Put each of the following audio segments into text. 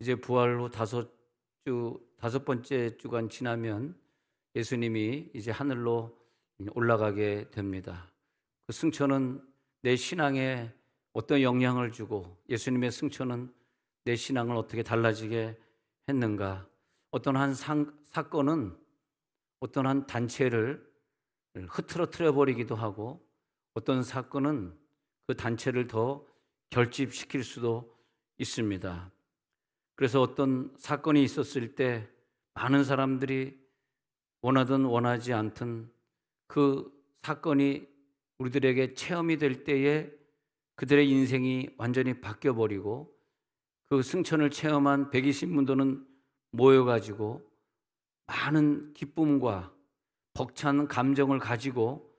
이제 부활 후 다섯 번째 주간 지나면 예수님이 이제 하늘로 올라가게 됩니다. 그 승천은 내 신앙에 어떤 영향을 주고 예수님의 승천은 내 신앙을 어떻게 달라지게 했는가? 어떤 한 사건은 어떤 한 단체를 흐트러뜨려 버리기도 하고 어떤 사건은 그 단체를 더 결집시킬 수도 있습니다. 그래서 어떤 사건이 있었을 때 많은 사람들이 원하든 원하지 않든 그 사건이 우리들에게 체험이 될 때에 그들의 인생이 완전히 바뀌어버리고 그 승천을 체험한 120문도는 모여가지고 많은 기쁨과 벅찬 감정을 가지고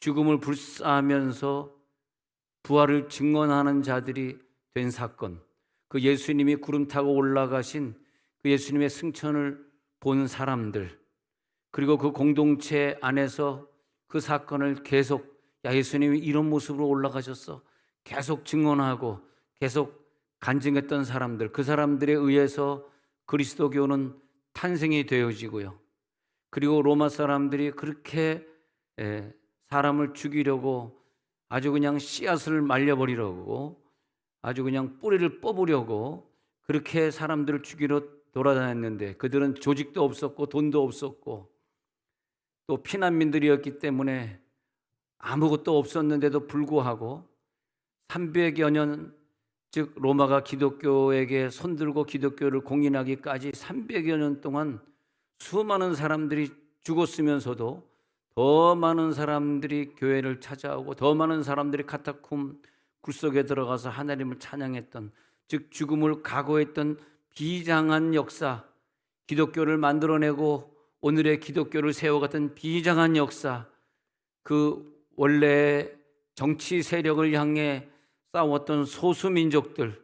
죽음을 불사하면서 부활을 증언하는 자들이 된 사건, 그 예수님이 구름 타고 올라가신 그 예수님의 승천을 본 사람들, 그리고 그 공동체 안에서 그 사건을 계속 예수님이 이런 모습으로 올라가셨어 계속 증언하고 계속 간증했던 사람들, 그 사람들에 의해서 그리스도교는 탄생이 되어지고요. 그리고 로마 사람들이 그렇게 사람을 죽이려고 아주 그냥 씨앗을 말려버리려고 아주 그냥 뿌리를 뽑으려고 그렇게 사람들을 죽이러 돌아다녔는데 그들은 조직도 없었고 돈도 없었고 또 피난민들이었기 때문에 아무것도 없었는데도 불구하고 300여 년, 즉 로마가 기독교에게 손들고 기독교를 공인하기까지 300여 년 동안 수많은 사람들이 죽었으면서도 더 많은 사람들이 교회를 찾아오고 더 많은 사람들이 카타콤 굴속에 들어가서 하나님을 찬양했던, 즉 죽음을 각오했던 비장한 역사, 기독교를 만들어내고 오늘의 기독교를 세워갔던 비장한 역사, 그 원래 정치 세력을 향해 싸웠던 소수민족들,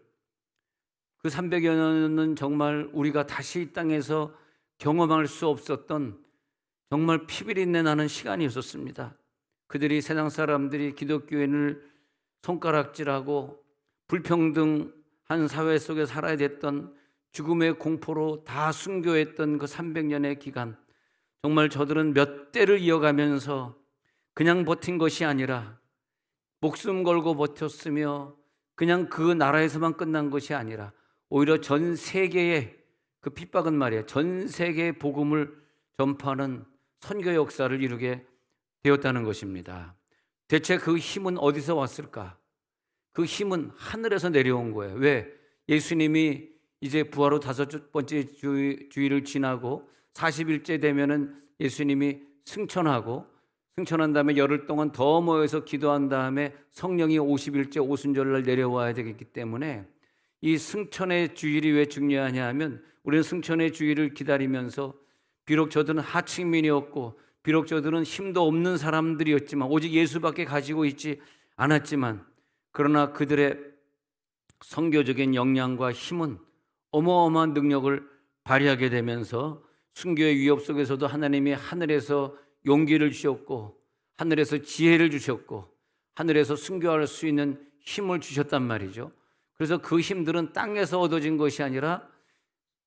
그 300여 년은 정말 우리가 다시 이 땅에서 경험할 수 없었던 정말 피비린내 나는 시간이었습니다. 그들이 세상 사람들이 기독교인을 손가락질하고 불평등한 사회 속에 살아야 됐던 죽음의 공포로 다 순교했던 그 300년의 기간, 정말 저들은 몇 대를 이어가면서 그냥 버틴 것이 아니라 목숨 걸고 버텼으며 그냥 그 나라에서만 끝난 것이 아니라 오히려 전 세계에 그 핍박은 말이에요. 전 세계에 복음을 전파하는 선교 역사를 이루게 되었다는 것입니다. 대체 그 힘은 어디서 왔을까? 그 힘은 하늘에서 내려온 거예요. 왜? 예수님이 이제 부활 후 다섯 번째 주일을 지나고 40일째 되면은 예수님이 승천한 다음에 열흘 동안 더 모여서 기도한 다음에 성령이 50일째 오순절날 내려와야 되겠기 때문에 이 승천의 주일이 왜 중요하냐 하면 우리는 승천의 주일을 기다리면서 비록 저들은 하층민이었고 비록 저들은 힘도 없는 사람들이었지만 오직 예수밖에 가지고 있지 않았지만 그러나 그들의 선교적인 역량과 힘은 어마어마한 능력을 발휘하게 되면서 순교의 위협 속에서도 하나님이 하늘에서 용기를 주셨고 하늘에서 지혜를 주셨고 하늘에서 순교할 수 있는 힘을 주셨단 말이죠. 그래서 그 힘들은 땅에서 얻어진 것이 아니라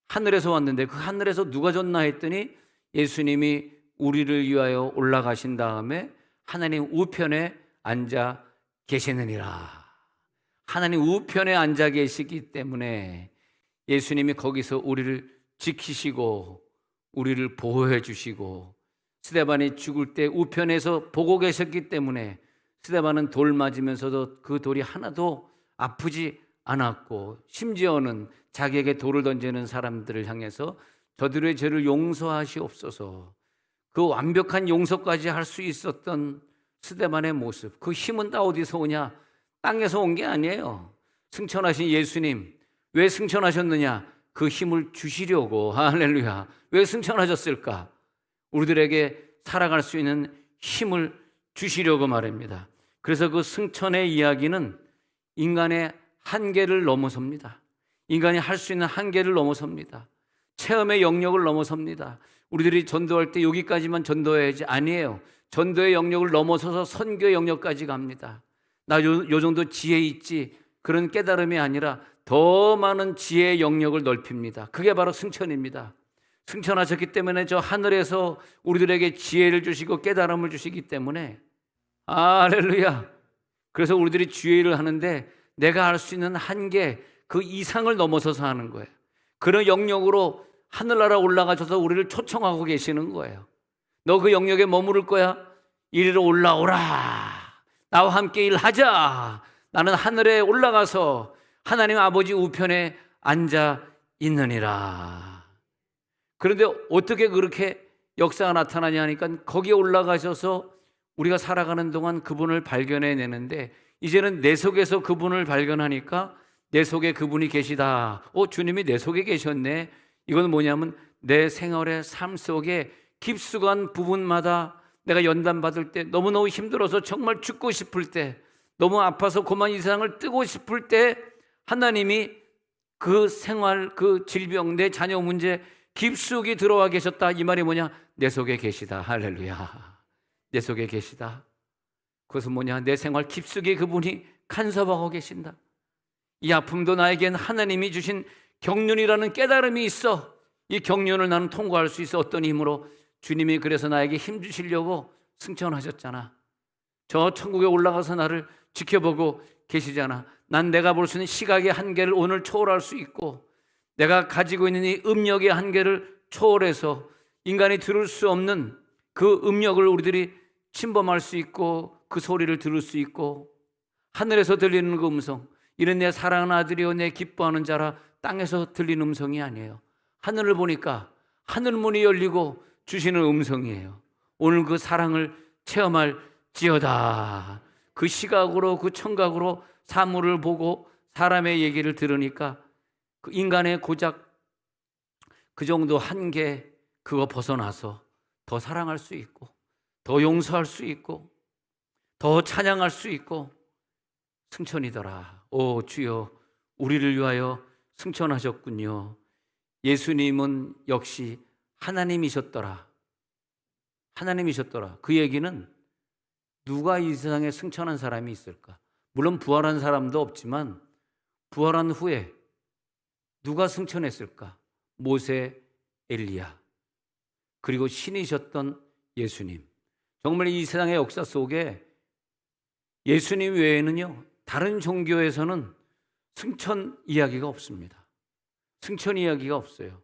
하늘에서 왔는데 그 하늘에서 누가 줬나 했더니 예수님이 우리를 위하여 올라가신 다음에 하나님 우편에 앉아 계시느니라. 하나님 우편에 앉아 계시기 때문에 예수님이 거기서 우리를 지키시고 우리를 보호해 주시고 스데반이 죽을 때 우편에서 보고 계셨기 때문에 스데반은 돌 맞으면서도 그 돌이 하나도 아프지 않았고 심지어는 자기에게 돌을 던지는 사람들을 향해서 저들의 죄를 용서하시옵소서, 그 완벽한 용서까지 할 수 있었던 스데반의 모습, 그 힘은 다 어디서 오냐? 땅에서 온 게 아니에요. 승천하신 예수님, 왜 승천하셨느냐? 그 힘을 주시려고. 할렐루야. 왜 승천하셨을까? 우리들에게 살아갈 수 있는 힘을 주시려고 말입니다. 그래서 그 승천의 이야기는 인간의 한계를 넘어섭니다. 인간이 할 수 있는 한계를 넘어섭니다. 체험의 영역을 넘어섭니다. 우리들이 전도할 때 여기까지만 전도해야지 아니에요. 전도의 영역을 넘어서서 선교의 영역까지 갑니다. 나 요 정도 지혜 있지 그런 깨달음이 아니라 더 많은 지혜의 영역을 넓힙니다. 그게 바로 승천입니다. 승천하셨기 때문에 저 하늘에서 우리들에게 지혜를 주시고 깨달음을 주시기 때문에 할렐루야. 그래서 우리들이 주의를 하는데 내가 할 수 있는 한계 그 이상을 넘어서서 하는 거예요. 그런 영역으로 하늘나라 올라가셔서 우리를 초청하고 계시는 거예요. 너 그 영역에 머무를 거야? 이리로 올라오라. 나와 함께 일하자. 나는 하늘에 올라가서 하나님 아버지 우편에 앉아 있느니라. 그런데 어떻게 그렇게 역사가 나타나냐 하니까 거기에 올라가셔서 우리가 살아가는 동안 그분을 발견해내는데 이제는 내 속에서 그분을 발견하니까 내 속에 그분이 계시다. 주님이 내 속에 계셨네. 이건 뭐냐면 내 생활의 삶 속에 깊숙한 부분마다 내가 연단받을 때, 너무너무 힘들어서 정말 죽고 싶을 때, 너무 아파서 그만 이 세상을 뜨고 싶을 때 하나님이 그 생활, 그 질병, 내 자녀 문제 깊숙이 들어와 계셨다. 이 말이 뭐냐? 내 속에 계시다. 할렐루야. 내 속에 계시다. 그것은 뭐냐? 내 생활 깊숙이 그분이 간섭하고 계신다. 이 아픔도 나에겐 하나님이 주신 경륜이라는 깨달음이 있어. 이 경륜을 나는 통과할 수 있어. 어떤 힘으로? 주님이 그래서 나에게 힘 주시려고 승천하셨잖아. 저 천국에 올라가서 나를 지켜보고 계시잖아. 난 내가 볼 수 있는 시각의 한계를 오늘 초월할 수 있고, 내가 가지고 있는 이 음력의 한계를 초월해서 인간이 들을 수 없는 그 음력을 우리들이 침범할 수 있고, 그 소리를 들을 수 있고, 하늘에서 들리는 그 음성, 이는 내 사랑하는 아들이요 내 기뻐하는 자라. 땅에서 들리는 음성이 아니에요. 하늘을 보니까 하늘 문이 열리고 주시는 음성이에요. 오늘 그 사랑을 체험할지어다. 그 시각으로, 그 청각으로 사물을 보고 사람의 얘기를 들으니까 그 인간의 고작 그 정도 한계 그거 벗어나서 더 사랑할 수 있고, 더 용서할 수 있고, 더 찬양할 수 있고, 승천이더라. 오 주여, 우리를 위하여 승천하셨군요. 예수님은 역시 하나님이셨더라. 하나님이셨더라. 그 얘기는 누가 이 세상에 승천한 사람이 있을까? 물론 부활한 사람도 없지만 부활한 후에 누가 승천했을까? 모세, 엘리야, 그리고 신이셨던 예수님. 정말 이 세상의 역사 속에 예수님 외에는요, 다른 종교에서는 승천 이야기가 없습니다. 승천 이야기가 없어요.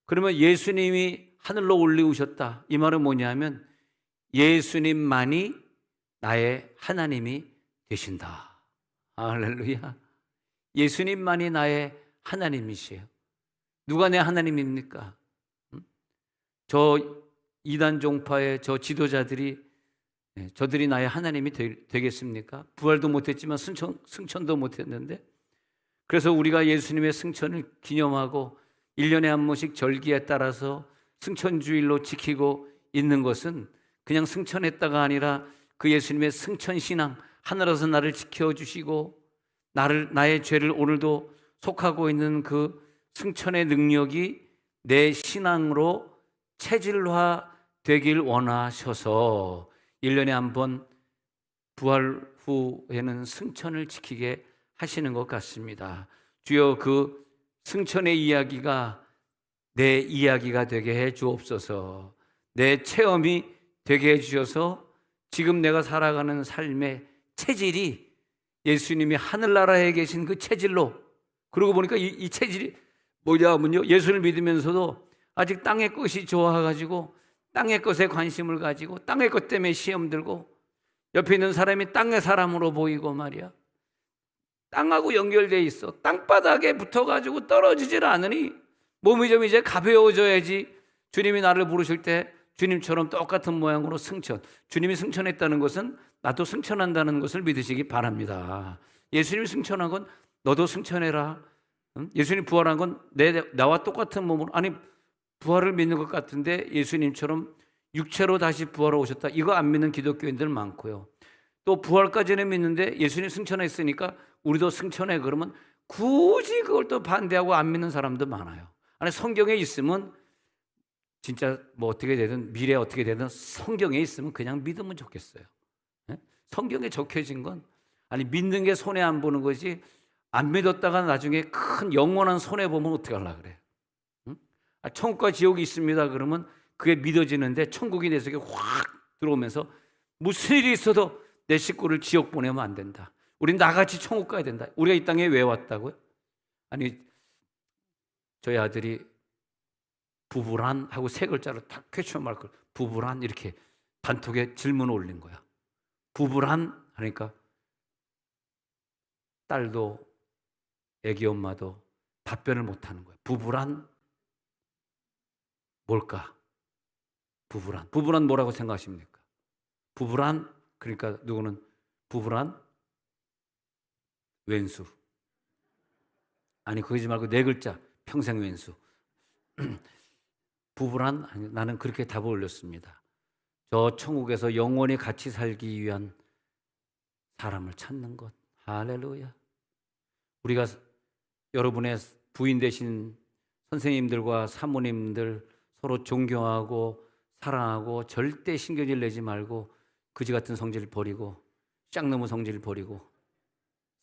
그러면 예수님이 하늘로 올리우셨다. 이 말은 뭐냐면 예수님만이 나의 하나님이 되신다. 할렐루야. 예수님만이 나의 하나님이세요. 누가 내 하나님입니까? 저 이단 종파의 저 지도자들이 저들이 나의 하나님이 되겠습니까? 부활도 못했지만 승천도 못했는데, 그래서 우리가 예수님의 승천을 기념하고 1년에 한 번씩 절기에 따라서 승천주일로 지키고 있는 것은 그냥 승천했다가 아니라 그 예수님의 승천신앙, 하늘에서 나를 지켜주시고 나의 죄를 오늘도 속하고 있는 그 승천의 능력이 내 신앙으로 체질화되길 원하셔서 1년에 한 번 부활 후에는 승천을 지키게 하시는 것 같습니다. 주여, 그 승천의 이야기가 내 이야기가 되게 해 주옵소서. 내 체험이 되게 해 주셔서 지금 내가 살아가는 삶의 체질이 예수님이 하늘나라에 계신 그 체질로, 그러고 보니까 이 체질이 뭐냐면요, 예수를 믿으면서도 아직 땅의 것이 좋아가지고 땅의 것에 관심을 가지고 땅의 것 때문에 시험 들고, 옆에 있는 사람이 땅의 사람으로 보이고 말이야, 땅하고 연결되어 있어. 땅바닥에 붙어가지고 떨어지질 않으니 몸이 좀 이제 가벼워져야지 주님이 나를 부르실 때 주님처럼 똑같은 모양으로 승천. 주님이 승천했다는 것은 나도 승천한다는 것을 믿으시기 바랍니다. 예수님이 승천한 건 너도 승천해라. 예수님 부활한 건 나와 똑같은 몸으로, 아니 부활을 믿는 것 같은데 예수님처럼 육체로 다시 부활하고 오셨다. 이거 안 믿는 기독교인들 많고요. 또 부활까지는 믿는데 예수님 승천했으니까 우리도 승천해. 그러면 굳이 그걸 또 반대하고 안 믿는 사람도 많아요. 아니 성경에 있으면 진짜 뭐 어떻게 되든 미래 어떻게 되든 성경에 있으면 그냥 믿으면 좋겠어요. 성경에 적혀진 건, 아니 믿는 게 손해 안 보는 것이 안 믿었다가 나중에 큰 영원한 손해보면 어떡하려고 그래. 응? 천국과 지옥이 있습니다 그러면 그게 믿어지는데 천국이 내 속에 확 들어오면서 무슨 일이 있어도 내 식구를 지옥 보내면 안 된다. 우린 나같이 천국 가야 된다. 우리가 이 땅에 왜 왔다고요? 아니 저희 아들이 부부란 하고 세 글자로 딱 퀘스천 마크 부부란 이렇게 단톡에 질문을 올린 거야. 부부란 하니까 딸도 애기 엄마도 답변을 못 하는 거야. 부부란 뭘까? 부부란 뭐라고 생각하십니까? 부부란 그러니까 누구는 부부란 왼수. 아니 그러지 말고 네 글자 평생 왼수. 부부란 아니, 나는 그렇게 답을 올렸습니다. 저 천국에서 영원히 같이 살기 위한 사람을 찾는 것. 할렐루야. 우리가 여러분의 부인 되신 선생님들과 사모님들 서로 존경하고 사랑하고 절대 신경질 내지 말고 그지 같은 성질 버리고 짝놈의 성질 버리고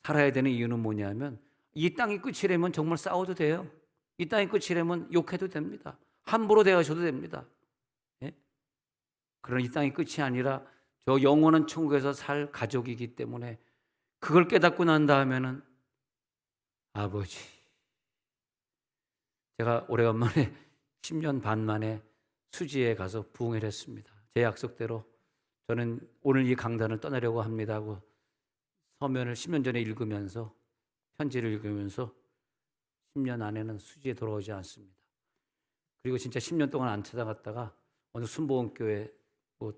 살아야 되는 이유는 뭐냐면 이 땅이 끝이라면 정말 싸워도 돼요. 이 땅이 끝이라면 욕해도 됩니다. 함부로 대하셔도 됩니다. 예? 그러나 이 땅이 끝이 아니라 저 영원한 천국에서 살 가족이기 때문에 그걸 깨닫고 난 다음에는 아버지 제가 오래간만에 10년 반 만에 수지에 가서 부흥회를 했습니다. 제 약속대로 저는 오늘 이 강단을 떠나려고 합니다 하고 서면을 10년 전에 읽으면서 편지를 읽으면서 10년 안에는 수지에 돌아오지 않습니다. 그리고 진짜 10년 동안 안 찾아갔다가 어느 순복음교회 뭐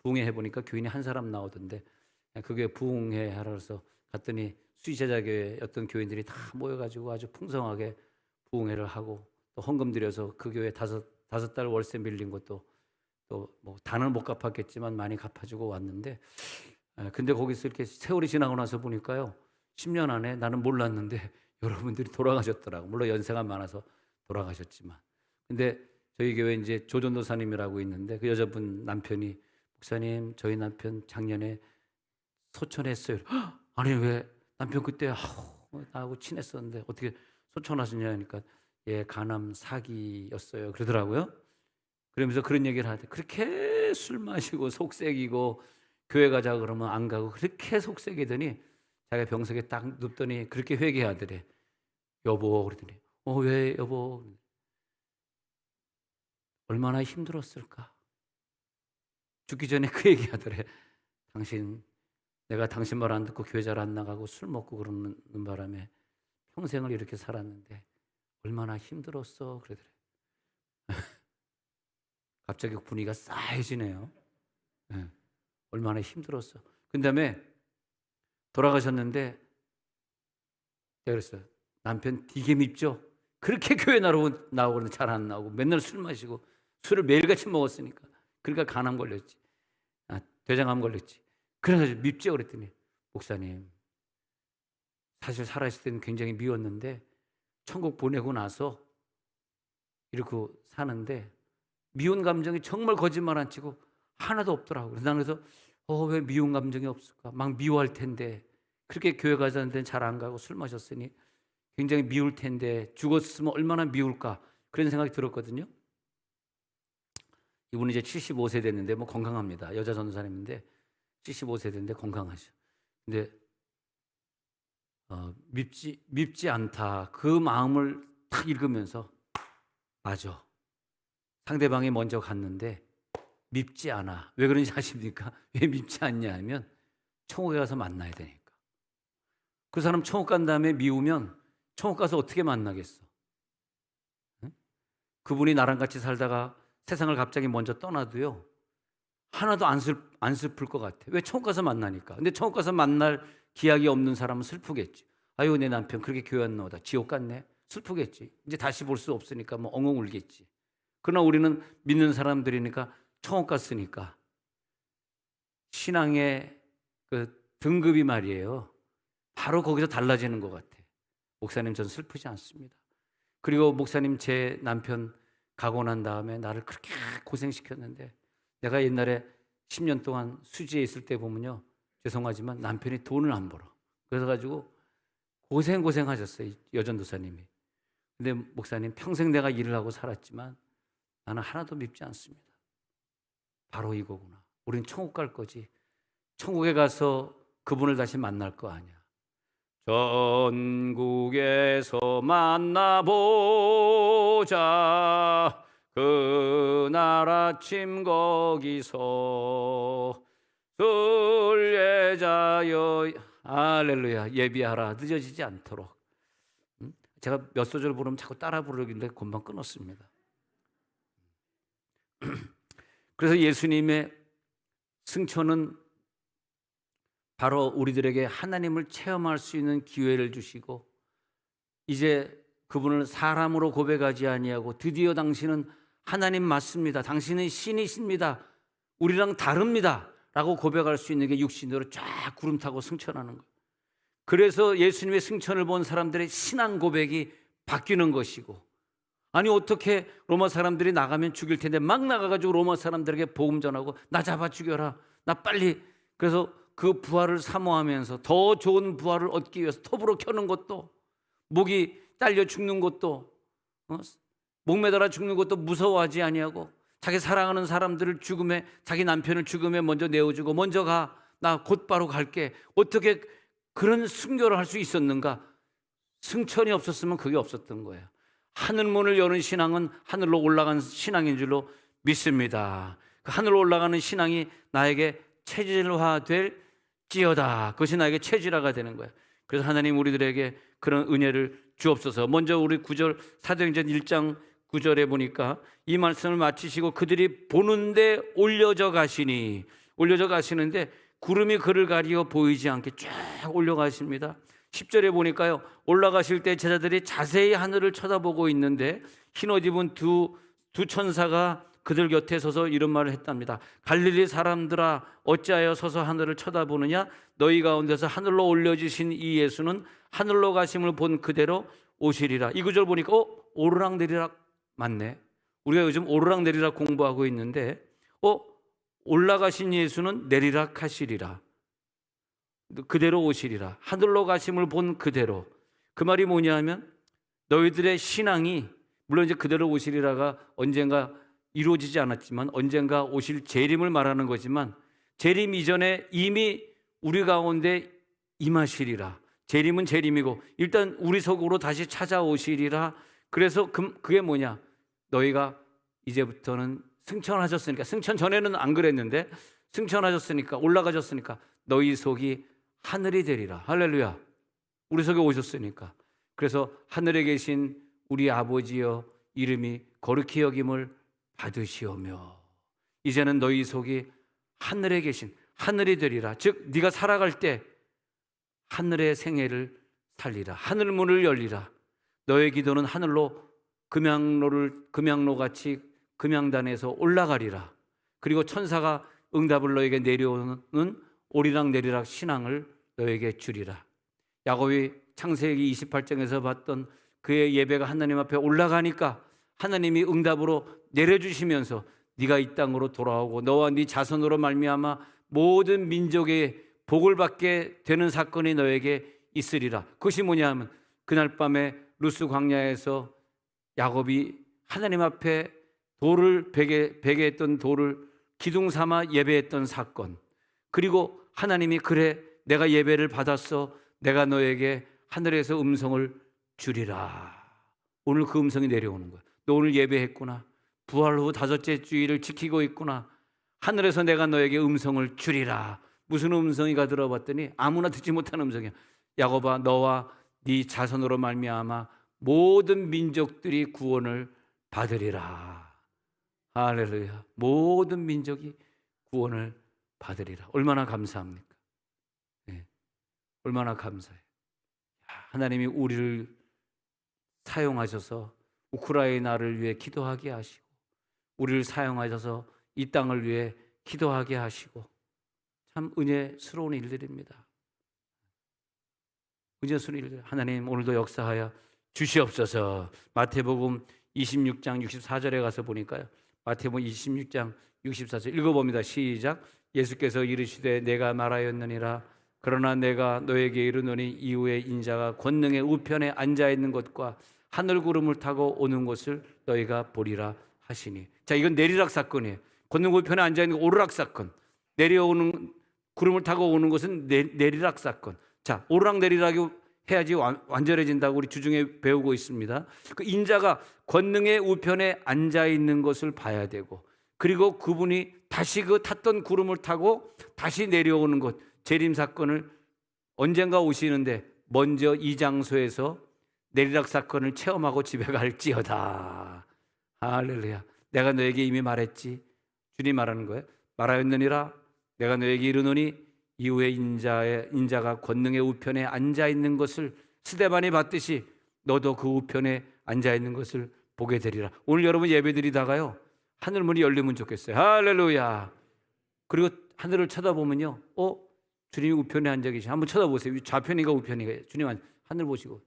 부흥회 해보니까 교인이 한 사람 나오던데 그 교회 부흥회 하러 해서 갔더니 수지제자교회 어떤 교인들이 다 모여가지고 아주 풍성하게 부흥회를 하고 또 헌금 드려서 그 교회 다섯 달 월세 밀린 것도 또 뭐 다는 못 갚았겠지만 많이 갚아주고 왔는데 근데 거기서 이렇게 세월이 지나고 나서 보니까요 10년 안에 나는 몰랐는데 여러분들이 돌아가셨더라고. 물론 연세가 많아서 돌아가셨지만 근데 저희 교회 이제 조전도사님이라고 있는데 그 여자분 남편이 목사님 저희 남편 작년에 소천했어요. 아니 왜 남편 그때 나하고 친했었는데 어떻게 소천하셨냐 하니까 예 간암 사기였어요 그러더라고요. 그러면서 그런 얘기를 하대. 그렇게 술 마시고 속색이고 교회 가자 그러면 안 가고 그렇게 속색이더니 자기가 병석에 딱 눕더니 그렇게 회개하더래. 여보 그러더니 왜 여보 얼마나 힘들었을까. 죽기 전에 그 얘기하더래. 당신 내가 당신 말 안 듣고 교회 잘 안 나가고 술 먹고 그러는 바람에 평생을 이렇게 살았는데 얼마나 힘들었어 그러더래. 갑자기 분위기가 싸해지네요. 네. 얼마나 힘들었어. 그 다음에 돌아가셨는데 내가 그랬어요. 남편 되게 밉죠? 그렇게 교회 나오고는 잘 안 나오고 맨날 술 마시고 술을 매일같이 먹었으니까 그러니까 간암 걸렸지. 대장암 걸렸지. 그래가지고 밉죠 그랬더니 목사님 사실 살아있을 때는 굉장히 미웠는데 천국 보내고 나서 이렇게 사는데 미운 감정이 정말 거짓말 안 치고 하나도 없더라고요. 그래서 나는 왜 미운 감정이 없을까? 막 미워할 텐데 그렇게 교회 가자는데 잘 안 가고 술 마셨으니 굉장히 미울 텐데 죽었으면 얼마나 미울까? 그런 생각이 들었거든요. 이분은 이제 75세 됐는데 뭐 건강합니다. 여자 전도사님인데 75세 됐는데 건강하셔. 근데 밉지 않다. 그 마음을 딱 읽으면서 맞아. 상대방이 먼저 갔는데 밉지 않아. 왜 그런지 아십니까? 왜 밉지 않냐 하면 천국에 가서 만나야 되니까. 그 사람 천국 간 다음에 미우면 천국 가서 어떻게 만나겠어? 응? 그분이 나랑 같이 살다가 세상을 갑자기 먼저 떠나도요. 하나도 안 슬플 것 같아. 왜 천국 가서 만나니까. 근데 천국 가서 만날 기약이 없는 사람은 슬프겠지. 아유 내 남편 그렇게 교회 안 나오다 지옥 갔네. 슬프겠지. 이제 다시 볼 수 없으니까 뭐 엉엉 울겠지. 그러나 우리는 믿는 사람들이니까 천국 갔으니까 신앙의 그 등급이 말이에요. 바로 거기서 달라지는 것 같아. 목사님 전 슬프지 않습니다. 그리고 목사님 제 남편 가고 난 다음에 나를 그렇게 고생시켰는데 내가 옛날에 10년 동안 수지에 있을 때 보면요. 죄송하지만 남편이 돈을 안 벌어. 그래서 가지고 고생하셨어요, 여전도사님이. 근데 목사님, 평생 내가 일을 하고 살았지만 나는 하나도 밉지 않습니다. 바로 이거구나. 우린 천국 갈 거지. 천국에 가서 그분을 다시 만날 거 아니야. 전국에서 만나보자. 그날 아침 거기서 순례자여, 할렐루야, 예비하라. 늦어지지 않도록. 제가 몇 소절 부르면 자꾸 따라 부르길래 금방 끊었습니다. 그래서 예수님의 승천은 바로 우리들에게 하나님을 체험할 수 있는 기회를 주시고, 이제 그분을 사람으로 고백하지 아니하고 드디어 당신은 하나님 맞습니다, 당신은 신이십니다, 우리랑 다릅니다 라고 고백할 수 있는 게 육신으로 쫙 구름 타고 승천하는 거예요. 그래서 예수님의 승천을 본 사람들의 신앙 고백이 바뀌는 것이고, 아니 어떻게 로마 사람들이 나가면 죽일 텐데 막 나가가지고 로마 사람들에게 복음 전하고 나 잡아 죽여라, 나 빨리. 그래서 그 부활을 사모하면서 더 좋은 부활을 얻기 위해서 톱으로 켜는 것도, 목이 딸려 죽는 것도, 목 매달아 죽는 것도 무서워하지 아니하고, 자기 사랑하는 사람들을 죽음에, 자기 남편을 죽음에 먼저 내어주고 먼저 가, 나 곧바로 갈게. 어떻게 그런 순교를 할 수 있었는가? 승천이 없었으면 그게 없었던 거예요. 하늘문을 여는 신앙은 하늘로 올라간 신앙인 줄로 믿습니다. 그 하늘로 올라가는 신앙이 나에게 체질화될지어다. 그것이 나에게 체질화가 되는 거예요. 그래서 하나님 우리들에게 그런 은혜를 주옵소서. 먼저 우리 9절, 사도행전 1장 9절에 보니까 이 말씀을 마치시고 그들이 보는데 올려져 가시니, 올려져 가시는데 구름이 그를 가리어 보이지 않게 쫙 올려가십니다. 10절에 보니까요, 올라가실 때 제자들이 자세히 하늘을 쳐다보고 있는데 흰옷 입은 두 천사가 그들 곁에 서서 이런 말을 했답니다. 갈릴리 사람들아, 어찌하여 서서 하늘을 쳐다보느냐? 너희 가운데서 하늘로 올려지신 이 예수는 하늘로 가심을 본 그대로 오시리라. 이 구절 보니까 오르락내리락 맞네. 우리가 요즘 오르락내리락 공부하고 있는데 올라가신 예수는 내리락 하시리라, 그대로 오시리라. 하늘로 가심을 본 그대로. 그 말이 뭐냐 하면 너희들의 신앙이, 물론 이제 그대로 오시리라가 언젠가 이루어지지 않았지만 언젠가 오실 재림을 말하는 거지만, 재림 이전에 이미 우리 가운데 임하시리라. 재림은 재림이고 일단 우리 속으로 다시 찾아오시리라. 그래서 그게 뭐냐, 너희가 이제부터는 승천하셨으니까, 승천 전에는 안 그랬는데 승천하셨으니까, 올라가셨으니까 너희 속이 하늘이 되리라. 할렐루야. 우리 속에 오셨으니까. 그래서 하늘에 계신 우리 아버지여 이름이 거룩히 여김을 받으시오며, 이제는 너희 속이 하늘에 계신, 하늘이 되리라. 즉 네가 살아갈 때 하늘의 생애를 살리라. 하늘 문을 열리라. 너의 기도는 하늘로, 금양로같이 금양단에서 올라가리라. 그리고 천사가 응답을 너에게 내려오는 오리락내리락 신앙을 너에게 주리라. 야곱이 창세기 28장에서 봤던 그의 예배가 하나님 앞에 올라가니까 하나님이 응답으로 내려주시면서 네가 이 땅으로 돌아오고 너와 네 자손으로 말미암아 모든 민족의 복을 받게 되는 사건이 너에게 있으리라. 그것이 뭐냐 하면 그날 밤에 루스 광야에서 야곱이 하나님 앞에 돌을 베게 했던 돌을 기둥 삼아 예배했던 사건, 그리고 하나님이 그래 내가 예배를 받았어, 내가 너에게 하늘에서 음성을 주리라. 오늘 그 음성이 내려오는 거야. 너 오늘 예배했구나, 부활 후 5째 주일을 지키고 있구나, 하늘에서 내가 너에게 음성을 주리라. 무슨 음성이가 들어봤더니 아무나 듣지 못한 음성이야. 야곱아, 너와 네 자손으로 말미암아 모든 민족들이 구원을 받으리라. 할렐루야. 모든 민족이 구원을 받으리라. 얼마나 감사합니까? 네. 얼마나 감사해요. 하나님이 우리를 사용하셔서 우크라이나를 위해 기도하게 하시고, 우리를 사용하셔서 이 땅을 위해 기도하게 하시고, 참 은혜스러운 일들입니다. 은혜스러운 일들. 하나님 오늘도 역사하여 주시옵소서. 마태복음 26장 64절에 가서 보니까요, 마태복음 26장 64절 읽어봅니다. 시작. 예수께서 이르시되 내가 말하였느니라 그러나 내가 너에게 이르노니 이후에 인자가 권능의 우편에 앉아 있는 것과 하늘 구름을 타고 오는 것을 너희가 보리라 하시니. 자, 이건 내리락 사건이에요. 권능 우편에 앉아 있는 거 오르락 사건. 내려오는 구름을 타고 오는 것은 내리락 사건. 자, 오르락 내리락이 해야지 완전해진다고 우리 주중에 배우고 있습니다. 그 인자가 권능의 우편에 앉아 있는 것을 봐야 되고, 그리고 그분이 다시 그 탔던 구름을 타고 다시 내려오는 것, 재림 사건을 언젠가 오시는데 먼저 이 장소에서 내리락 사건을 체험하고 집에 갈지어다. 할렐루야. 내가 너에게 이미 말했지. 주님 말하는 거예요. 말하였느니라. 내가 너에게 이르노니 이후에 인자가 권능의 우편에 앉아 있는 것을 스데반이 봤듯이 너도 그 우편에 앉아 있는 것을 보게 되리라. 오늘 여러분 예배드리다가요, 하늘 문이 열리면 좋겠어요. 할렐루야. 그리고 하늘을 쳐다보면요, 주님이 우편에 앉아 계시. 한번 쳐다보세요. 좌편인가 우편인가? 주님 하늘 보시고,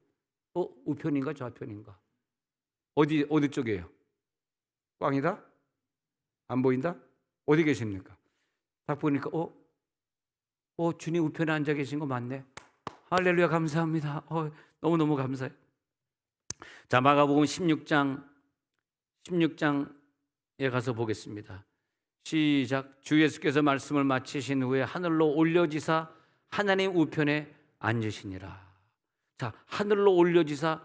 우편인가 좌편인가? 어디 쪽이에요? 꽝이다? 안 보인다? 어디 계십니까? 딱 보니까 주님 우편에 앉아 계신 거 맞네. 할렐루야, 감사합니다. 너무너무 감사해요. 자, 마가복음 16장에 가서 보겠습니다. 시작. 주 예수께서 말씀을 마치신 후에 하늘로 올려지사 하나님 우편에 앉으시니라. 자, 하늘로 올려지사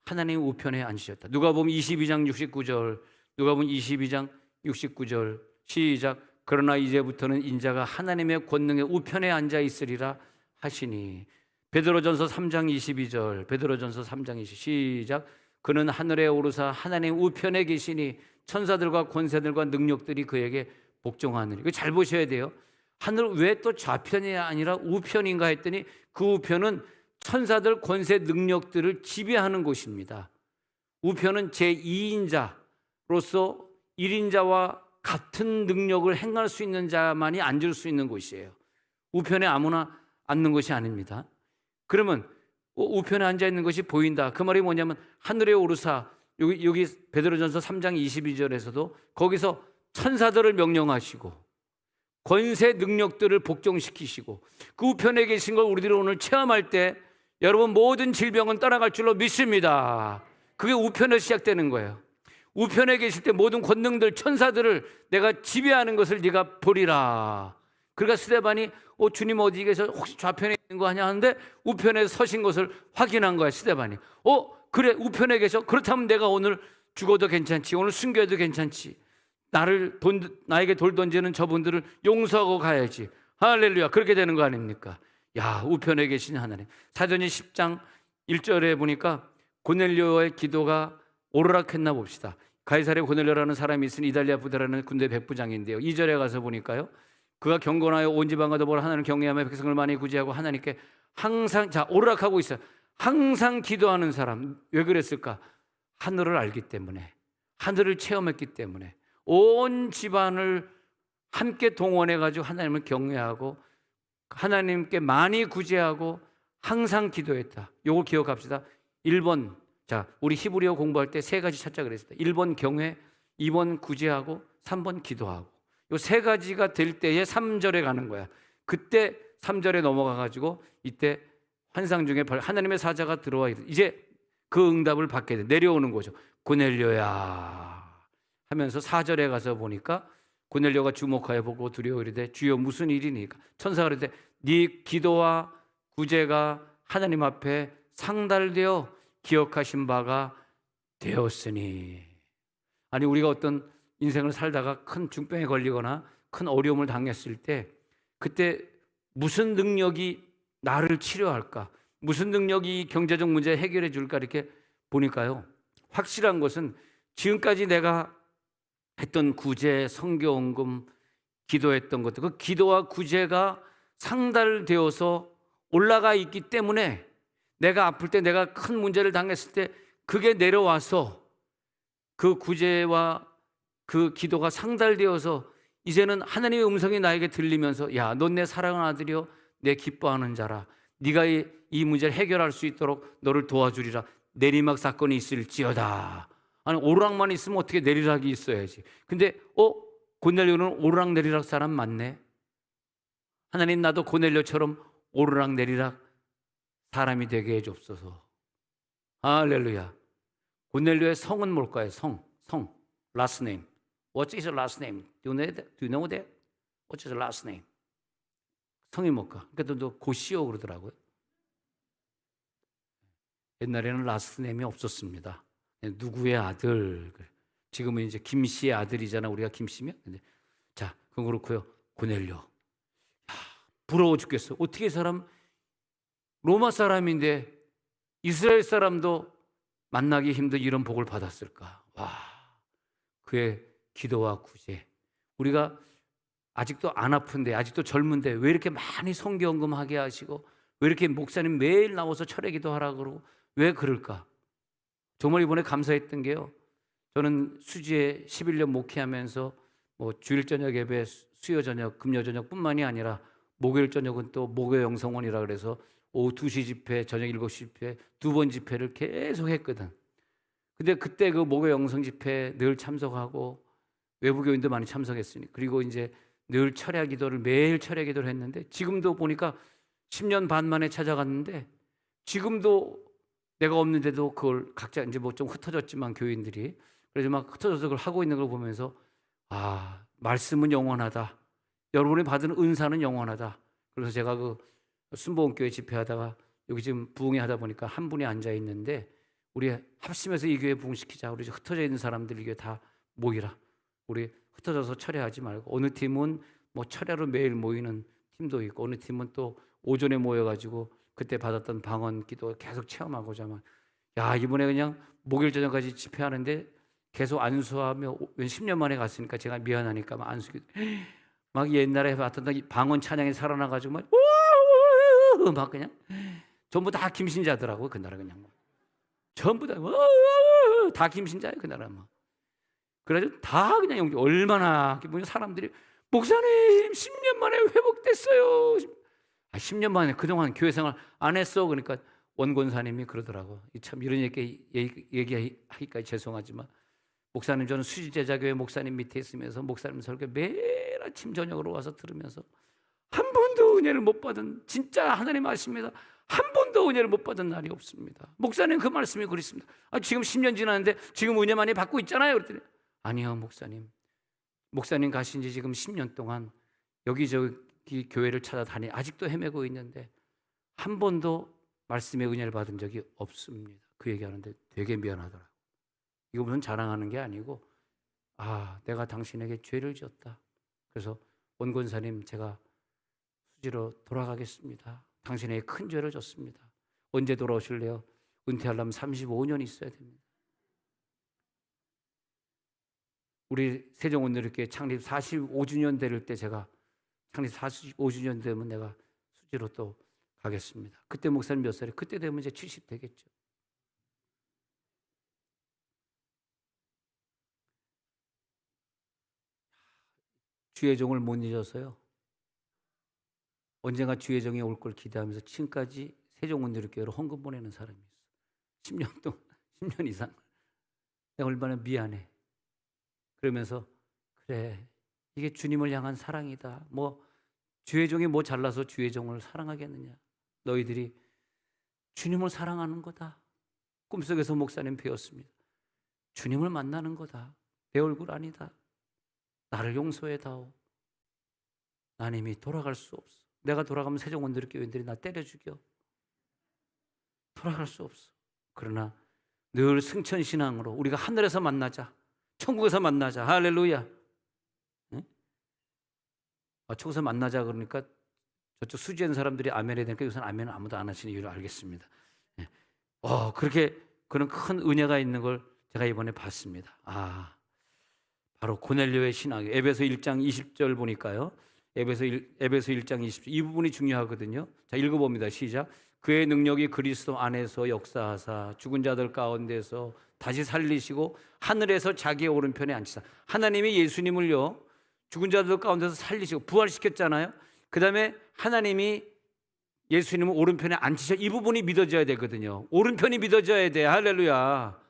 하나님 우편에 앉으셨다. 누가복음 22장 69절. 누가복음 22장 69절. 시작. 그러나 이제부터는 인자가 하나님의 권능의 우편에 앉아 있으리라 하시니. 베드로전서 3장 22절. 베드로전서 3장 20. 시작. 그는 하늘에 오르사 하나님 우편에 계시니 천사들과 권세들과 능력들이 그에게 복종하느니. 이거 잘 보셔야 돼요. 하늘 왜 또 좌편이 아니라 우편인가 했더니 그 우편은 천사들, 권세, 능력들을 지배하는 곳입니다. 우편은 제2인자로서 1인자와 같은 능력을 행할 수 있는 자만이 앉을 수 있는 곳이에요. 우편에 아무나 앉는 것이 아닙니다. 그러면 우편에 앉아 있는 것이 보인다. 그 말이 뭐냐면 하늘에 오르사, 여기 베드로전서 3장 22절에서도 거기서 천사들을 명령하시고 권세 능력들을 복종시키시고 그 우편에 계신 걸 우리들이 오늘 체험할 때 여러분 모든 질병은 떠나갈 줄로 믿습니다. 그게 우편에서 시작되는 거예요. 우편에 계실 때 모든 권능들, 천사들을 내가 지배하는 것을 네가 보리라. 그러니까 스데반이 주님 어디 계셔? 혹시 좌편에 있는 거 아니야? 하는데 우편에 서신 것을 확인한 거야, 스데반이. 그래, 우편에 계셔? 그렇다면 내가 오늘 죽어도 괜찮지, 오늘 순교해도 괜찮지, 나에게 돌 던지는 저분들을 용서하고 가야지. 할렐루야. 그렇게 되는 거 아닙니까? 야, 우편에 계신 하나님. 사도행전 10장 1절에 보니까 고넬료의 기도가 오르락했나 봅시다. 가이사랴 고넬료라는 사람이 있으니 이달리아 부대라는 군대 백부장인데요, 2절에 가서 보니까요, 그가 경건하여 온 지방과 더불어 하나님을 경외하며 백성을 많이 구제하고 하나님께 항상, 자, 오르락하고 있어요. 항상 기도하는 사람. 왜 그랬을까? 하늘을 알기 때문에, 하늘을 체험했기 때문에 온 집안을 함께 동원해 가지고 하나님을 경외하고 하나님께 많이 구제하고 항상 기도했다. 요거 기억합시다. 1번, 자, 우리 히브리어 공부할 때 세 가지 찾자 그랬습니다. 1번 경외, 2번 구제하고 3번 기도하고. 요 세 가지가 될 때에 3절에 가는 거야. 그때 3절에 넘어가 가지고 이때 환상 중에 하나님의 사자가 들어와 이제 그 응답을 받게 돼. 내려오는 거죠. 고넬료야 하면서 4절에 가서 보니까 고넬료가 주목하여 보고 두려워 이르되 주여 무슨 일이니까. 천사가 이르되 네 기도와 구제가 하나님 앞에 상달되어 기억하신 바가 되었으니. 아니, 우리가 어떤 인생을 살다가 큰 중병에 걸리거나 큰 어려움을 당했을 때 그때 무슨 능력이 나를 치료할까, 무슨 능력이 이 경제적 문제 해결해 줄까, 이렇게 보니까요, 확실한 것은 지금까지 내가 했던 구제, 성교원금, 기도했던 것들, 그 기도와 구제가 상달되어서 올라가 있기 때문에 내가 아플 때, 내가 큰 문제를 당했을 때 그게 내려와서 그 구제와 그 기도가 상달되어서 이제는 하나님의 음성이 나에게 들리면서 야, 넌 내 사랑하는 아들이요 내 기뻐하는 자라, 네가 이 문제를 해결할 수 있도록 너를 도와주리라. 내리막 사건이 있을지어다. 아니, 오르락만 있으면 어떻게 내리락이 있어야지. 근데 고넬료는 오르락 내리락 사람 맞네. 하나님, 나도 고넬료처럼 오르락 내리락 사람이 되게 해주옵소서. 할렐루야. 고넬료의 성은 뭘까요? 성. last name. What is your last name? Do you know that? What is your last name? 성이 뭘까? 그러니까 고시오 그러더라고요. 옛날에는 last name이 없었습니다. 누구의 아들. 지금은 이제 김씨의 아들이잖아. 우리가 김씨면. 자, 그건 그렇고요. 고넬료. 부러워 죽겠어. 어떻게 로마 사람인데 이스라엘 사람도 만나기 힘든 이런 복을 받았을까? 와, 그의 기도와 구제. 우리가 아직도 안 아픈데, 아직도 젊은데 왜 이렇게 많이 성경금하게 하시고, 왜 이렇게 목사님 매일 나와서 철회 기도하라고 그러고, 왜 그럴까? 정말 이번에 감사했던 게요, 저는 수지에 11년 목회하면서 주일 저녁 예배, 수요 저녁, 금요 저녁 뿐만이 아니라 목요일 저녁은 또 목요 영성원이라 그래서 오후 2시 집회, 저녁 7시 집회 2번 집회를 계속 했거든. 근데 그때 그 목요 영성 집회 늘 참석하고 외부 교인도 많이 참석했으니, 그리고 이제 늘 철야 기도를, 매일 철야 기도를 했는데, 지금도 보니까 10년 반 만에 찾아갔는데 지금도 내가 없는데도 그걸 각자 이제 좀 흩어졌지만 교인들이 그래서 막 흩어져서 그걸 하고 있는 걸 보면서, 아, 말씀은 영원하다. 여러분이 받은 은사는 영원하다. 그래서 제가 그 순복음교회 집회하다가 여기 지금 부흥회 하다 보니까 한 분이 앉아 있는데, 우리 합심해서 이 교회 부흥시키자. 우리 흩어져 있는 사람들 이 교회 다 모이라. 우리 흩어져서 철회하지 말고, 어느 팀은 철회로 매일 모이는 팀도 있고, 어느 팀은 또 오전에 모여가지고 그때 받았던 방언 기도 계속 체험하고자. 야, 이번에 그냥 목요일 저녁까지 집회하는데 계속 안수하며 10년 만에 갔으니까 제가 미안하니까 막 안수기도 막 옛날에 봤던 방언 찬양이 살아나가지고 막 그냥 전부 다 김신자더라고. 그날은 그냥 전부 다 김신자예요 그날은. 그래가지고 다 그냥 얼마나 사람들이 목사님 10년 만에 회복됐어요. 10년 만에 그동안 교회 생활 안 했어. 그러니까 원권사님이 그러더라고. 참 이런 얘기하기까지 죄송하지만, 목사님 저는 수지제자교회 목사님 밑에 있으면서 목사님 설교 매일 아침 저녁으로 와서 들으면서 한 번도 은혜를 못 받은, 진짜 하나님 말씀입니다, 한 번도 은혜를 못 받은 날이 없습니다. 목사님 그 말씀이 그렇습니다. 지금 10년 지났는데 지금 은혜 많이 받고 있잖아요. 그랬더니 아니요 목사님 가신 지 지금 10년 동안 여기저기 교회를 찾아다니 아직도 헤매고 있는데 한 번도 말씀의 은혜를 받은 적이 없습니다. 그 얘기하는데 되게 미안하더라고요. 이거 무슨 자랑하는 게 아니고, 내가 당신에게 죄를 지었다. 그래서 원권사님 제가 수지로 돌아가겠습니다. 당신에게 큰 죄를 졌습니다. 언제 돌아오실래요? 은퇴하려면 35년 있어야 됩니다. 우리 세종원누리교회 창립 45주년 될 때 제가 창립 45주년 되면 내가 수지로 또 가겠습니다. 그때 목사님 몇 살이에요? 그때 되면 이제 70 되겠죠. 주의 종을 못 잊어서요, 언젠가 주의 종이 올 걸 기대하면서 지금까지 세종원누리교회로 헌금 보내는 사람이 있어. 10년 동안, 10년 이상. 내가 얼마나 미안해. 그러면서 그래, 이게 주님을 향한 사랑이다. 주의 종이 잘나서 주의 종을 사랑하겠느냐. 너희들이 주님을 사랑하는 거다. 꿈속에서 목사님 배웠습니다. 주님을 만나는 거다. 내 얼굴 아니다. 나를 용서해다오. 난 이미 돌아갈 수 없어. 내가 돌아가면 세종원누리교회인들이 나 때려 죽여. 돌아갈 수 없어. 그러나 늘 승천신앙으로 우리가 하늘에서 만나자. 천국에서 만나자. 할렐루야. 응? 천국에서 만나자 그러니까 저쪽 수지한 사람들이 아멘 해야 되니까 여기서는 아멘을 아무도 안 하시는 이유를 알겠습니다. 그렇게 그런 큰 은혜가 있는 걸 제가 이번에 봤습니다. 바로 고넬료의 신앙. 에베소 1장 20절 보니까요. 에베소 1장 20절 이 부분이 중요하거든요. 자, 읽어봅니다. 시작. 그의 능력이 그리스도 안에서 역사하사 죽은 자들 가운데서 다시 살리시고 하늘에서 자기의 오른편에 앉히사. 하나님이 예수님을요 죽은 자들 가운데서 살리시고 부활시켰잖아요. 그 다음에 하나님이 예수님을 오른편에 앉히셔. 이 부분이 믿어져야 되거든요. 오른편이 믿어져야 돼. 할렐루야.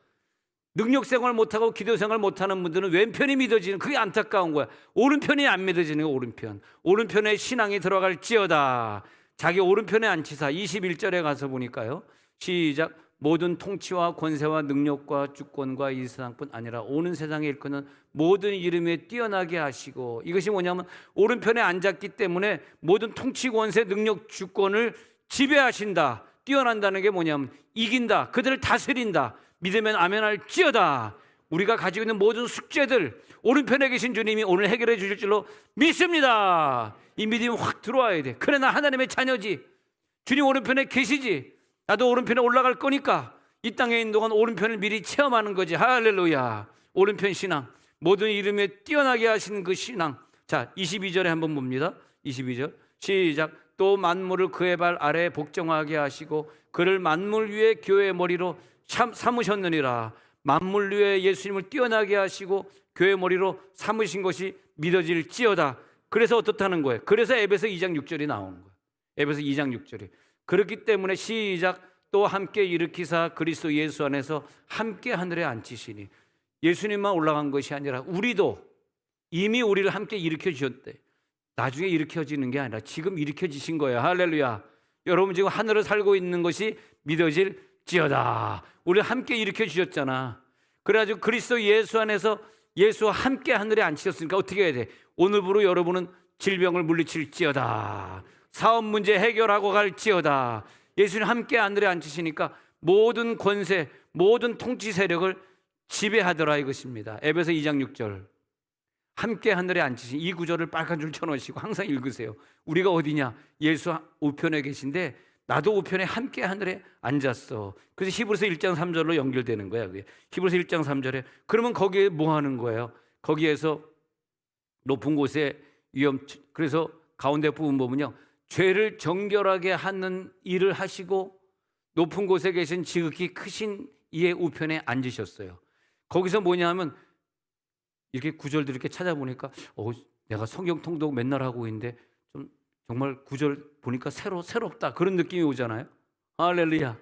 능력생활 못하고 기도생활 못하는 분들은 왼편이 믿어지는, 그게 안타까운 거야. 오른편이 안 믿어지는 거야. 오른편에 신앙이 들어갈지어다. 자기 오른편에 앉히사 21절에 가서 보니까요. 시작. 모든 통치와 권세와 능력과 주권과 이 세상뿐 아니라 오는 세상에 일컫는 모든 이름에 뛰어나게 하시고, 이것이 뭐냐면 오른편에 앉았기 때문에 모든 통치, 권세, 능력, 주권을 지배하신다. 뛰어난다는 게 뭐냐면 이긴다, 그들을 다스린다. 믿으면 아멘할지어다. 우리가 가지고 있는 모든 숙제들 오른편에 계신 주님이 오늘 해결해 주실 줄로 믿습니다. 이 믿음이 확 들어와야 돼. 그래, 나 하나님의 자녀지. 주님 오른편에 계시지. 나도 오른편에 올라갈 거니까 이 땅에 있는 동안 오른편을 미리 체험하는 거지. 할렐루야. 오른편 신앙, 모든 이름에 뛰어나게 하시는 그 신앙. 자, 22절에 한번 봅니다. 22절 시작. 또 만물을 그의 발 아래에 복종하게 하시고 그를 만물 위에 교회의 머리로 삼으셨느니라. 만물 위에 예수님을 뛰어나게 하시고 교회의 머리로 삼으신 것이 믿어질지어다. 그래서 어떻다는 거예요? 그래서 에베소 2장 6절이 나오는 거예요. 에베소 2장 6절이. 그렇기 때문에 시작. 또 함께 일으키사 그리스도 예수 안에서 함께 하늘에 앉히시니. 예수님만 올라간 것이 아니라 우리도 이미 우리를 함께 일으켜 주셨대. 나중에 일으켜지는 게 아니라 지금 일으켜지신 거예요. 할렐루야. 여러분 지금 하늘을 살고 있는 것이 믿어질지어다. 우리를 함께 일으켜 주셨잖아. 그래가지고 그리스도 예수 안에서 예수와 함께 하늘에 앉히셨으니까 어떻게 해야 돼? 오늘부로 여러분은 질병을 물리칠지어다. 사업 문제 해결하고 갈지어다. 예수님 함께 하늘에 앉히시니까 모든 권세, 모든 통치 세력을 지배하더라 이것입니다. 에베소 2장 6절. 함께 하늘에 앉히신 이 구절을 빨간 줄 쳐놓으시고 항상 읽으세요. 우리가 어디냐? 예수 우편에 계신데 나도 우편에 함께 하늘에 앉았어. 그래서 히브리서 1장 3절로 연결되는 거야. 히브리서 1장 3절에. 그러면 거기에 뭐 하는 거예요? 거기에서 높은 곳에 그래서 가운데 부분 보면요, 죄를 정결하게 하는 일을 하시고 높은 곳에 계신 지극히 크신 이의 우편에 앉으셨어요. 거기서 뭐냐면 이렇게 구절들 이렇게 찾아보니까 내가 성경 통독 맨날 하고 있는데 좀 정말 구절 보니까 새롭다 그런 느낌이 오잖아요. 할렐루야.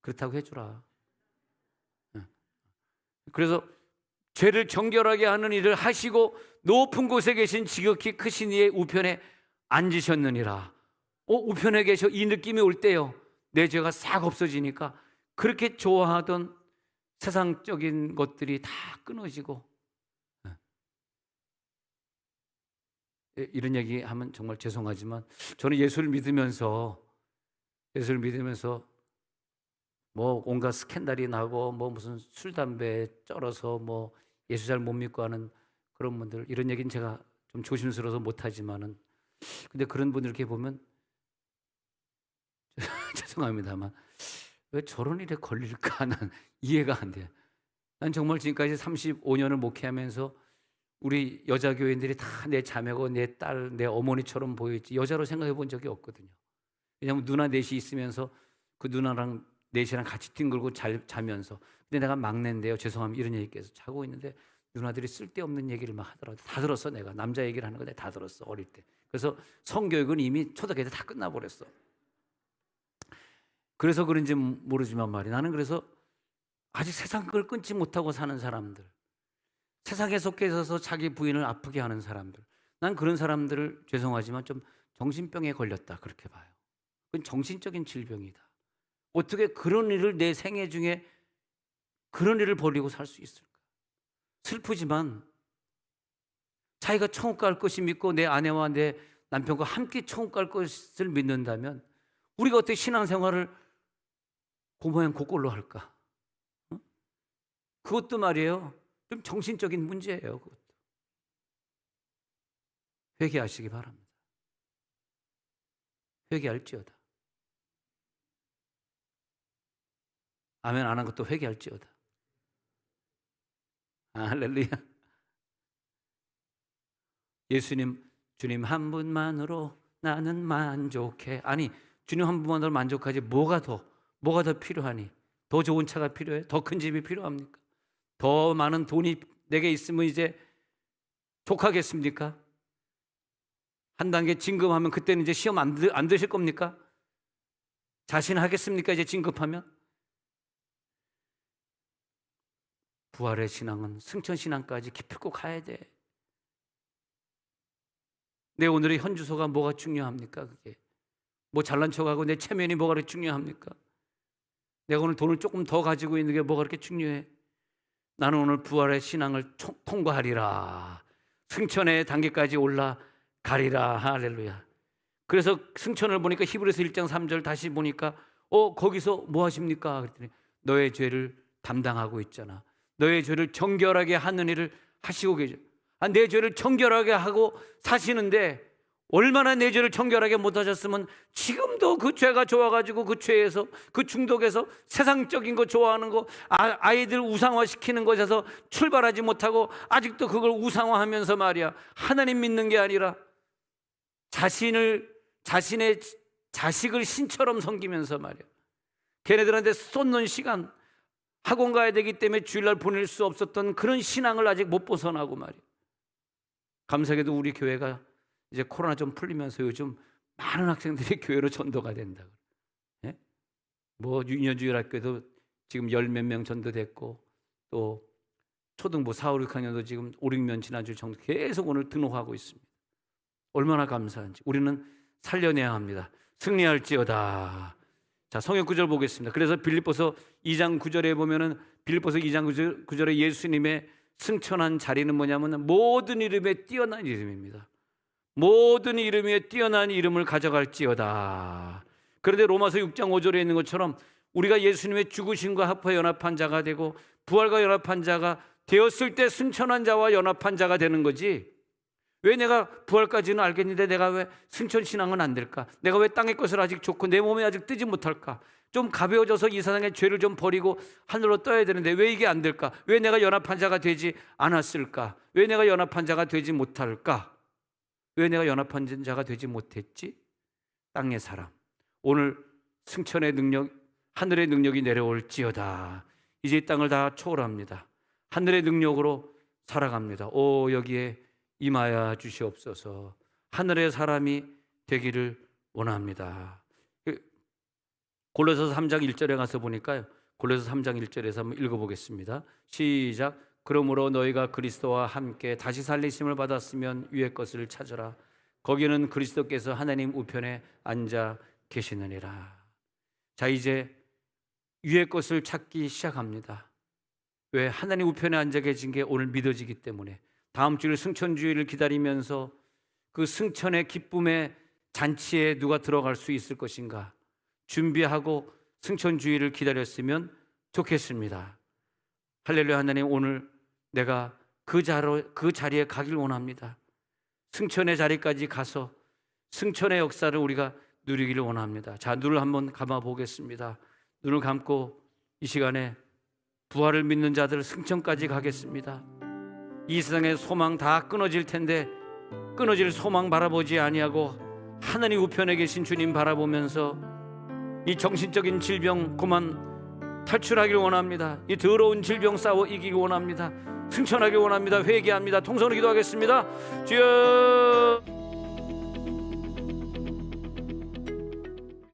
그렇다고 해주라. 그래서 죄를 정결하게 하는 일을 하시고 높은 곳에 계신 지극히 크신 이의 우편에 앉으셨느니라. 우편에 계셔. 이 느낌이 올 때요, 내 죄가 싹 없어지니까 그렇게 좋아하던 세상적인 것들이 다 끊어지고. 이런 얘기 하면 정말 죄송하지만 저는 예수를 믿으면서 뭐 온갖 스캔들이 나고 뭐 무슨 술 담배 쩔어서 뭐 예수 잘 못 믿고 하는 그런 분들, 이런 얘기는 제가 좀 조심스러워서 못하지만은, 근데 그런 분들 이렇게 보면 죄송합니다만 왜 저런 일에 걸릴까 난 이해가 안 돼. 난 정말 지금까지 35년을 목회하면서 우리 여자 교인들이 다 내 자매고 내 딸, 내 어머니처럼 보였지 여자로 생각해 본 적이 없거든요. 왜냐하면 누나 넷이 있으면서 그 누나랑 넷이랑 같이 뒹굴고 자면서, 근데 내가 막내인데요, 죄송합니다 이런 얘기께서 자고 있는데 누나들이 쓸데없는 얘기를 막 하더라고요. 다 들었어. 내가 남자 얘기를 하는 거 내가 다 들었어, 어릴 때. 그래서 성교육은 이미 초등학교 때 다 끝나버렸어. 그래서 그런지 모르지만 말이야, 나는 그래서 아직 세상 걸 끊지 못하고 사는 사람들, 세상에 속해 있어서 자기 부인을 아프게 하는 사람들, 난 그런 사람들을 죄송하지만 좀 정신병에 걸렸다 그렇게 봐요. 그건 정신적인 질병이다. 어떻게 그런 일을 내 생애 중에 그런 일을 벌이고 살 수 있을까? 슬프지만 자기가 천국 갈 것이 믿고 내 아내와 내 남편과 함께 천국 갈 것을 믿는다면 우리가 어떻게 신앙생활을 그 모양 그꼴로 할까? 그것도 말이에요, 좀 정신적인 문제예요. 그것도 회개하시기 바랍니다. 회개할지어다. 아멘 안 한 것도 회개할지어다. 할렐루야. 예수님, 주님 한 분만으로 나는 만족해. 아니, 주님 한 분만으로 만족하지 뭐가 더 필요하니? 더 좋은 차가 필요해? 더 큰 집이 필요합니까? 더 많은 돈이 내게 있으면 이제 족하겠습니까? 한 단계 진급하면 그때는 이제 시험 안 드실 겁니까? 자신하겠습니까? 이제 진급하면? 부활의 신앙은 승천 신앙까지 기필코 가야 돼. 내 오늘의 현 주소가 뭐가 중요합니까? 그게 뭐 잘난 척하고 내 체면이 뭐가 그렇게 중요합니까? 내가 오늘 돈을 조금 더 가지고 있는 게 뭐가 그렇게 중요해? 나는 오늘 부활의 신앙을 통과하리라. 승천의 단계까지 올라가리라. 할렐루야. 그래서 승천을 보니까 히브리서 1장 3절 다시 보니까 거기서 뭐 하십니까? 그랬더니 너의 죄를 담당하고 있잖아. 너의 죄를 정결하게 하는 일을 하시고 계셔. 내 죄를 정결하게 하고 사시는데 얼마나 내 죄를 정결하게 못하셨으면 지금도 그 죄가 좋아가지고 그 죄에서, 그 중독에서, 세상적인 거 좋아하는 거, 아이들 우상화시키는 것에서 출발하지 못하고 아직도 그걸 우상화하면서 말이야, 하나님 믿는 게 아니라 자신의 자식을 신처럼 섬기면서 말이야, 걔네들한테 쏟는 시간, 학원 가야 되기 때문에 주일날 보낼 수 없었던 그런 신앙을 아직 못 벗어나고 말이야. 감사하게도 우리 교회가 이제 코로나 좀 풀리면서 요즘 많은 학생들이 교회로 전도가 된다. 예? 뭐 유년주일학교도 지금 10몇 명 전도됐고, 또 초등부 4, 5, 6학년도 지금 5, 6년 지난주 정도 계속 오늘 등록하고 있습니다. 얼마나 감사한지. 우리는 살려내야 합니다. 승리할지어다. 자, 성경 구절 보겠습니다. 그래서 빌립보서 2장 9절에 보면은, 빌립보서 2장 9절에 예수님의 승천한 자리는 뭐냐면 모든 이름에 뛰어난 이름입니다. 모든 이름 위에 뛰어난 이름을 가져갈지어다. 그런데 로마서 6장 5절에 있는 것처럼 우리가 예수님의 죽으심과 합해 연합한 자가 되고 부활과 연합한 자가 되었을 때 승천한 자와 연합한 자가 되는 거지. 왜 내가 부활까지는 알겠는데 내가 왜 승천신앙은 안 될까? 내가 왜 땅의 것을 아직 좋고 내 몸에 아직 뜨지 못할까? 좀 가벼워져서 이 세상의 죄를 좀 버리고 하늘로 떠야 되는데 왜 이게 안 될까? 왜 내가 연합한 자가 되지 않았을까? 왜 내가 연합한 자가 되지 못할까? 왜 내가 연합한 자가 되지 못했지? 땅의 사람, 오늘 승천의 능력, 하늘의 능력이 내려올지어다. 이제 이 땅을 다 초월합니다. 하늘의 능력으로 살아갑니다. 여기에 임하여 주시옵소서. 하늘의 사람이 되기를 원합니다. 골로새서 3장 1절에 가서 보니까요, 골로새서 3장 1절에서 한번 읽어보겠습니다. 시작. 그러므로 너희가 그리스도와 함께 다시 살리심을 받았으면 위의 것을 찾으라. 거기는 그리스도께서 하나님 우편에 앉아 계시느니라. 자, 이제 위의 것을 찾기 시작합니다. 왜? 하나님 우편에 앉아 계신 게 오늘 믿어지기 때문에. 다음 주일 승천주의를 기다리면서 그 승천의 기쁨의 잔치에 누가 들어갈 수 있을 것인가 준비하고 승천주의를 기다렸으면 좋겠습니다. 할렐루야. 하나님, 오늘 내가 그 자리에 가길 원합니다. 승천의 자리까지 가서 승천의 역사를 우리가 누리기를 원합니다. 자, 눈을 한번 감아 보겠습니다. 눈을 감고 이 시간에 부활을 믿는 자들 승천까지 가겠습니다. 이 세상의 소망 다 끊어질 텐데 끊어질 소망 바라보지 아니하고 하나님 우편에 계신 주님 바라보면서 이 정신적인 질병 그만 탈출하길 원합니다. 이 더러운 질병 싸워 이기길 원합니다. 승천하길 원합니다. 회개합니다. 통성으로 기도하겠습니다. 주여.